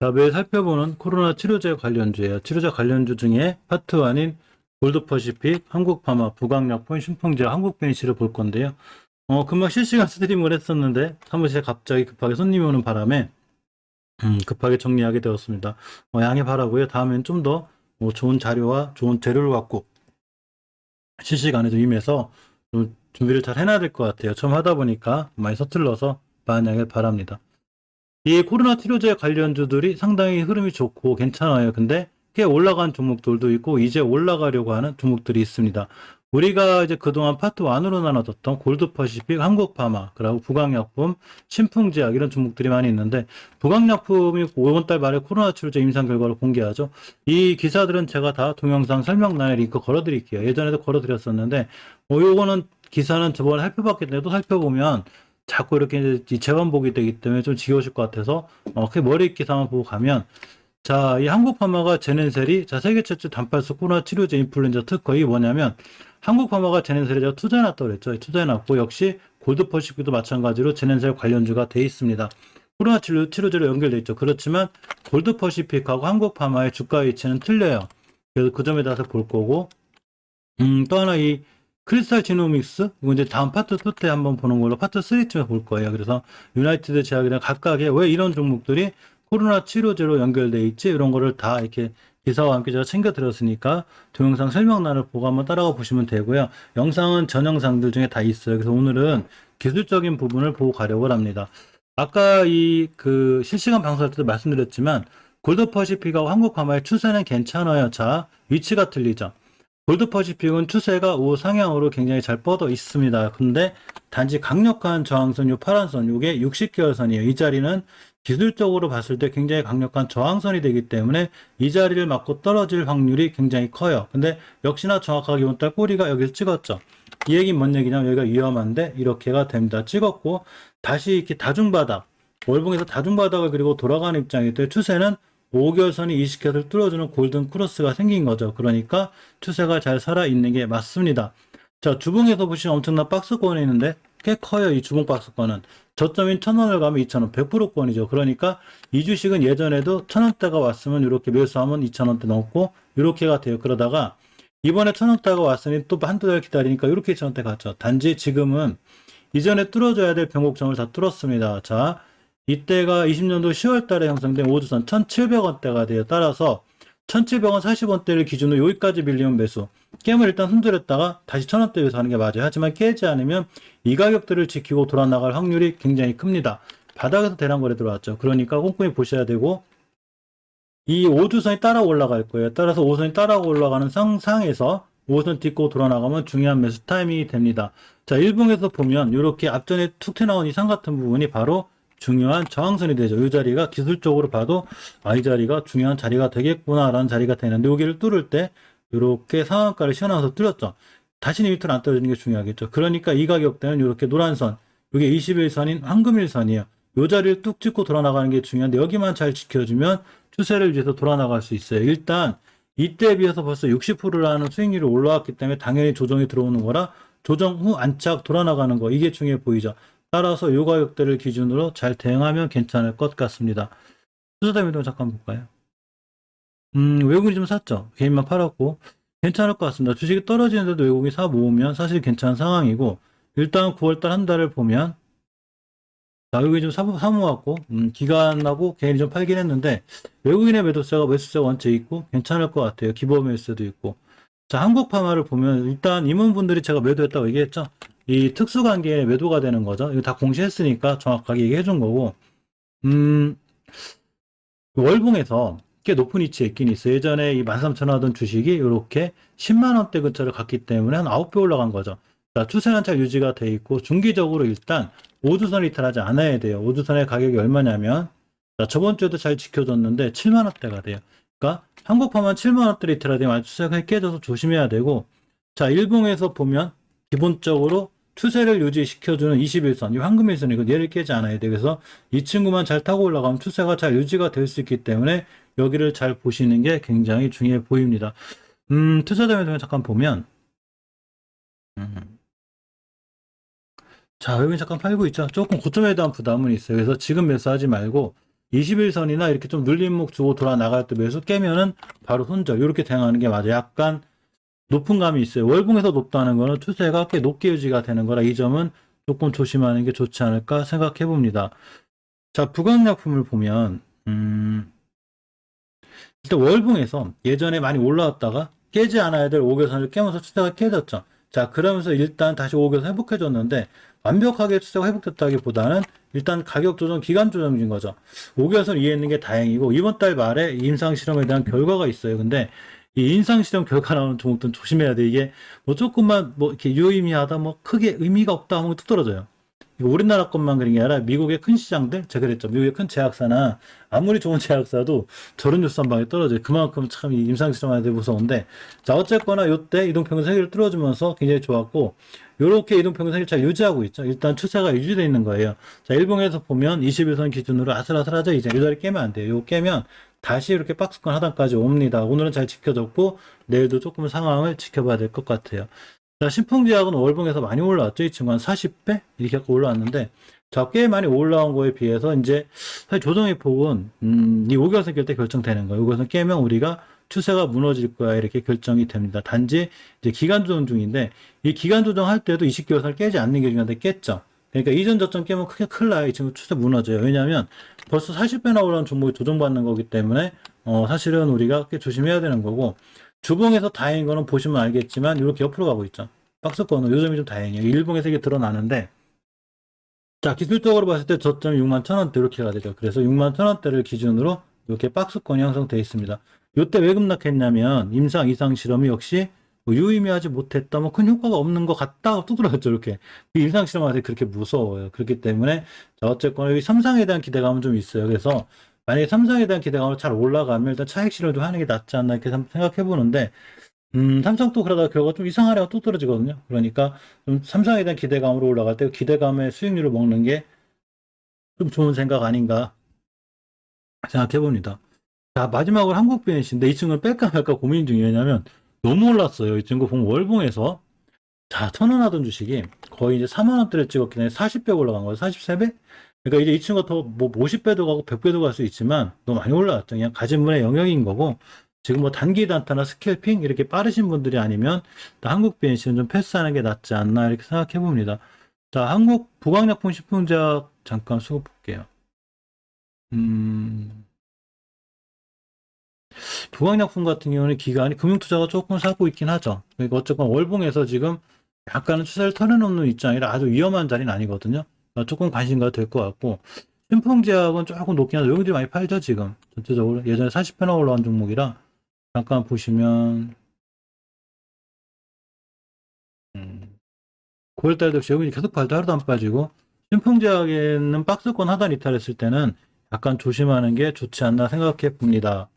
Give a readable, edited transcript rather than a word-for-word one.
자, 매일 살펴보는 코로나 치료제 관련주예요. 치료제 관련주 중에 파트 1인 골드퍼시픽, 한국파마, 부강약품, 신풍제약, 한국벤시를 볼 건데요. 금방 실시간 스트리밍을 했었는데 사무실에 갑자기 급하게 손님이 오는 바람에 급하게 정리하게 되었습니다. 양해 바라고요. 다음엔 좀 더 좋은 자료와 좋은 재료를 갖고 실시간에 좀 임해서 좀 준비를 잘 해놔야 될 것 같아요. 처음 하다 보니까 많이 서툴러서 많은 양해 바랍니다. 이 코로나 치료제 관련주들이 상당히 흐름이 좋고 괜찮아요. 근데 꽤 올라간 종목들도 있고 이제 올라가려고 하는 종목들이 있습니다. 우리가 이제 그동안 파트 1으로 나눠졌던 골드퍼시픽, 한국파마, 그리고 부강약품, 신풍제약 이런 종목들이 많이 있는데 부강약품이 5월달 말에 코로나 치료제 임상 결과를 공개하죠. 이 기사들은 제가 다 동영상 설명란에 링크 걸어드릴게요. 예전에도 걸어드렸었는데 요거는 기사는 저번에 살펴봤기 때문에 또 살펴보면 자꾸 이렇게 이제 재반복이 되기 때문에 좀 지겨우실 것 같아서 그 머리 기사만 보고 가면 자, 이 한국파마가 제넨셀이 자 세계 최초 단발성 코로나 치료제 인플루엔자 특허 이게 뭐냐면 한국파마가 제넨셀에 제가 투자해놨다고 그랬죠. 투자해놨고 역시 골드퍼시픽도 마찬가지로 제넨셀 관련주가 돼 있습니다. 코로나 치료제로 연결돼 있죠. 그렇지만 골드퍼시픽하고 한국파마의 주가 위치는 틀려요. 그래서 그 점에 대해서 볼 거고 또 하나 이 크리스탈 지노믹스 이거 이제 다음 파트 2 때 한번 보는 걸로 파트 3쯤에 볼 거예요. 그래서 유나이티드 제약이랑 각각의 왜 이런 종목들이 코로나 치료제로 연결돼 있지 이런 거를 다 이렇게 기사와 함께 제가 챙겨 드렸으니까 동영상 설명란을 보고 한번 따라가 보시면 되고요. 영상은 전 영상들 중에 다 있어요. 그래서 오늘은 기술적인 부분을 보고 가려고 합니다. 아까 이 그 실시간 방송할 때도 말씀드렸지만 골드퍼시픽하고 한국화마의 추세는 괜찮아요. 자, 위치가 틀리죠. 골드퍼시픽은 추세가 우상향으로 굉장히 잘 뻗어 있습니다. 근데 단지 강력한 저항선, 요 파란 선, 요게 60개월 선이에요. 이 자리는 기술적으로 봤을 때 굉장히 강력한 저항선이 되기 때문에 이 자리를 맞고 떨어질 확률이 굉장히 커요. 근데 역시나 정확하게 이번 꼬리가 여기서 찍었죠. 이 얘기는 뭔 얘기냐면 여기가 위험한데 이렇게가 됩니다. 찍었고 다시 이렇게 다중바닥, 월봉에서 다중바닥을 그리고 돌아가는 입장이기 때문에 추세는 5개월선이 20개를 뚫어주는 골든 크로스가 생긴 거죠. 그러니까 추세가 잘 살아있는 게 맞습니다. 자, 주봉에서 보시면 엄청난 박스권이 있는데 꽤 커요. 이 주봉 박스권은. 저점인 1,000원을 가면 2,000원, 100%권이죠. 그러니까 이 주식은 예전에도 1,000원대가 왔으면 이렇게 매수하면 2,000원대 넘고 이렇게가 돼요. 그러다가 이번에 1,000원대가 왔으니 또 한두 달 기다리니까 이렇게 2,000원대 갔죠. 단지 지금은 이전에 뚫어줘야 될 변곡점을 다 뚫었습니다. 자, 이때가 20년도 10월 달에 형성된 오주선 1,700원대가 돼요. 따라서 1,700원 40원대를 기준으로 여기까지 밀리면 매수. 깨면 일단 흔들었다가 다시 1,000원대 매수하는 게 맞아요. 하지만 깨지 않으면 이 가격들을 지키고 돌아나갈 확률이 굉장히 큽니다. 바닥에서 대량 거래 들어왔죠. 그러니까 꼼꼼히 보셔야 되고 이 5주선이 따라 올라갈 거예요. 따라서 5선이 따라 올라가는 상에서 5선 딛고 돌아나가면 중요한 매수 타이밍이 됩니다. 자, 일봉에서 보면 이렇게 앞전에 툭 튀어나온 이 상 같은 부분이 바로 중요한 저항선이 되죠. 이 자리가 기술적으로 봐도 이 자리가 중요한 자리가 되겠구나라는 자리가 되는데 여기를 뚫을 때 이렇게 상한가를 시원하면서 뚫렸죠. 다시 밑으로 안 떨어지는 게 중요하겠죠. 그러니까 이 가격대는 이렇게 노란 선, 이게 21선인 황금일선이에요. 이 자리를 뚝 찍고 돌아나가는 게 중요한데 여기만 잘 지켜주면 추세를 위해서 돌아나갈 수 있어요. 일단 이때에 비해서 벌써 60%라는 수익률이 올라왔기 때문에 당연히 조정이 들어오는 거라 조정 후 안착 돌아나가는 거 이게 중요해 보이죠. 따라서 요 가격대를 기준으로 잘 대응하면 괜찮을 것 같습니다. 투자자 매도 잠깐 볼까요? 외국인이 좀 샀죠. 개인만 팔았고 괜찮을 것 같습니다. 주식이 떨어지는데도 외국인이 사 모으면 사실 괜찮은 상황이고 일단 9월달 한 달을 보면 자, 외국인이 좀 사 모았고 기관하고 개인이 좀 팔긴 했는데 외국인의 매도세가 매수세가 원체 있고 괜찮을 것 같아요. 기본 매수세도 있고 자, 한국파마를 보면 일단 임원분들이 제가 매도했다고 얘기했죠. 이 특수관계에 매도가 되는 거죠. 이거 다 공시했으니까 정확하게 얘기해 준 거고 월봉에서 꽤 높은 위치에 있긴 있어요. 예전에 이 13,000원 하던 주식이 이렇게 10만 원대 근처를 갔기 때문에 한 9배 올라간 거죠. 자, 추세는 잘 유지가 돼 있고 중기적으로 일단 5주선 이탈하지 않아야 돼요. 5주선의 가격이 얼마냐면 자, 저번 주에도 잘 지켜줬는데 7만 원대가 돼요. 그러니까 한국파만 7만 원대를 이탈하되면 추세가 깨져서 조심해야 되고 자, 일봉에서 보면 기본적으로 추세를 유지시켜주는 21선, 이 황금일선 이거 얘를 깨지 않아야 돼. 그래서 이 친구만 잘 타고 올라가면 추세가 잘 유지가 될 수 있기 때문에 여기를 잘 보시는 게 굉장히 중요해 보입니다. 투자자매도 잠깐 보면 자, 여기 잠깐 팔고 있죠. 조금 고점에 대한 부담은 있어요. 그래서 지금 매수하지 말고 21선이나 이렇게 좀 눌림목 주고 돌아 나갈 때 매수 깨면은 바로 손절 이렇게 대응하는 게 맞아요. 약간 높은 감이 있어요. 월봉에서 높다는 거는 추세가 꽤 높게 유지가 되는 거라 이 점은 조금 조심하는 게 좋지 않을까 생각해 봅니다. 자, 부강약품을 보면 일단 월봉에서 예전에 많이 올라왔다가 깨지 않아야 될 5개선을 깨면서 추세가 깨졌죠. 자, 그러면서 일단 다시 5개선 회복해줬는데 완벽하게 추세가 회복됐다기보다는 일단 가격 조정, 기간 조정인 거죠. 5개선 이해했는 게 다행이고 이번 달 말에 임상 실험에 대한 결과가 있어요. 근데 이 임상 실험 결과 나오는 종목들은 조심해야 돼. 이게 뭐 조금만 뭐 이렇게 유의미하다, 뭐 크게 의미가 없다 하면 뚝 떨어져요. 이거 우리나라 것만 그런 게 아니라 미국의 큰 시장들, 제가 그랬죠. 미국의 큰 제약사나 아무리 좋은 제약사도 저런 뉴스 한 방에 떨어져요. 그만큼 참 이 임상실험하는데 무서운데, 자, 어쨌거나 요때 이동평균 세기를 뚫어주면서 굉장히 좋았고, 요렇게 이동평균 세기를 잘 유지하고 있죠. 일단 추세가 유지되어 있는 거예요. 자, 일봉에서 보면 21선 기준으로 아슬아슬하죠. 이제 이 자리 깨면 안 돼요. 요 깨면 다시 이렇게 박스권 하단까지 옵니다. 오늘은 잘 지켜줬고, 내일도 조금 상황을 지켜봐야 될 것 같아요. 자, 신풍제약은 월봉에서 많이 올라왔죠. 이 친구 한 40배? 이렇게 갖고 올라왔는데, 자, 꽤 많이 올라온 거에 비해서 이제 사실 조정의 폭은, 이 5개월선 깰 때 결정되는 거예요. 5개월선 깨면 우리가 추세가 무너질 거야. 이렇게 결정이 됩니다. 단지 이제 기간 조정 중인데, 이 기간 조정할 때도 20개월선을 깨지 않는 게 중요한데 깼죠. 그러니까 이전 저점 깨면 크게 큰일 나요. 이 친구 추세 무너져요. 왜냐하면 벌써 40배나 올라온 종목이 조정받는 거기 때문에, 사실은 우리가 꽤 조심해야 되는 거고, 주봉에서 다행인 거는 보시면 알겠지만 이렇게 옆으로 가고 있죠. 박스권은 요즘이 좀 다행이에요. 일봉에서 이게 드러나는데, 자, 기술적으로 봤을 때 저점이 6만 1,000원대 이렇게 가 되죠. 그래서 6만 1,000원대를 기준으로 이렇게 박스권이 형성되어 있습니다. 요때 왜 급락했냐면 임상 이상 실험이 역시 뭐 유의미하지 못했다, 뭐 큰 효과가 없는 것 같다 두드러졌죠. 이렇게 임상 실험하는데 그렇게 무서워요. 그렇기 때문에 자, 어쨌거나 여기 삼상에 대한 기대감은 좀 있어요. 그래서 만약에 삼성에 대한 기대감으로 잘 올라가면 일단 차익 실현 좀 하는 게 낫지 않나 이렇게 생각해 보는데, 삼성도 그러다가 결과가 좀 이상하려고 또 떨어지거든요. 그러니까 좀 삼성에 대한 기대감으로 올라갈 때 그 기대감의 수익률을 먹는 게 좀 좋은 생각 아닌가 생각해 봅니다. 자, 마지막으로 한국BNC인데 이 친구는 뺄까 말까 고민 중이에요. 왜냐면 너무 올랐어요. 이 친구 보면 월봉에서 자, 1,000원 하던 주식이 거의 이제 4만 원대를 찍었기 때문에 40배 올라간 거예요. 43배? 그러니까 이제 이 친구가 더 뭐 50배도 가고 100배도 갈 수 있지만 너무 많이 올라왔죠. 그냥 가진 분의 영역인 거고, 지금 뭐 단기 단타나 스캘핑 이렇게 빠르신 분들이 아니면 한국 BNC는 좀 패스하는 게 낫지 않나 이렇게 생각해 봅니다. 자, 한국 부강약품 식품제약 잠깐 수급 볼게요. 부강약품 같은 경우는 기간이 금융투자가 조금 사고 있긴 하죠. 그러니까 어쨌건 월봉에서 지금 약간은 추세를 털어놓는 입장이라 아주 위험한 자리는 아니거든요. 그러니까 조금 관심 가도 될 것 같고, 신풍제약은 조금 높긴 하죠. 여기들이 많이 팔죠, 지금. 전체적으로. 예전에 40배나 올라온 종목이라, 잠깐 보시면, 9월달도 역시 여기 계속 팔도 하루도 안 빠지고, 신풍제약에는 박스권 하단 이탈했을 때는 약간 조심하는 게 좋지 않나 생각해 봅니다.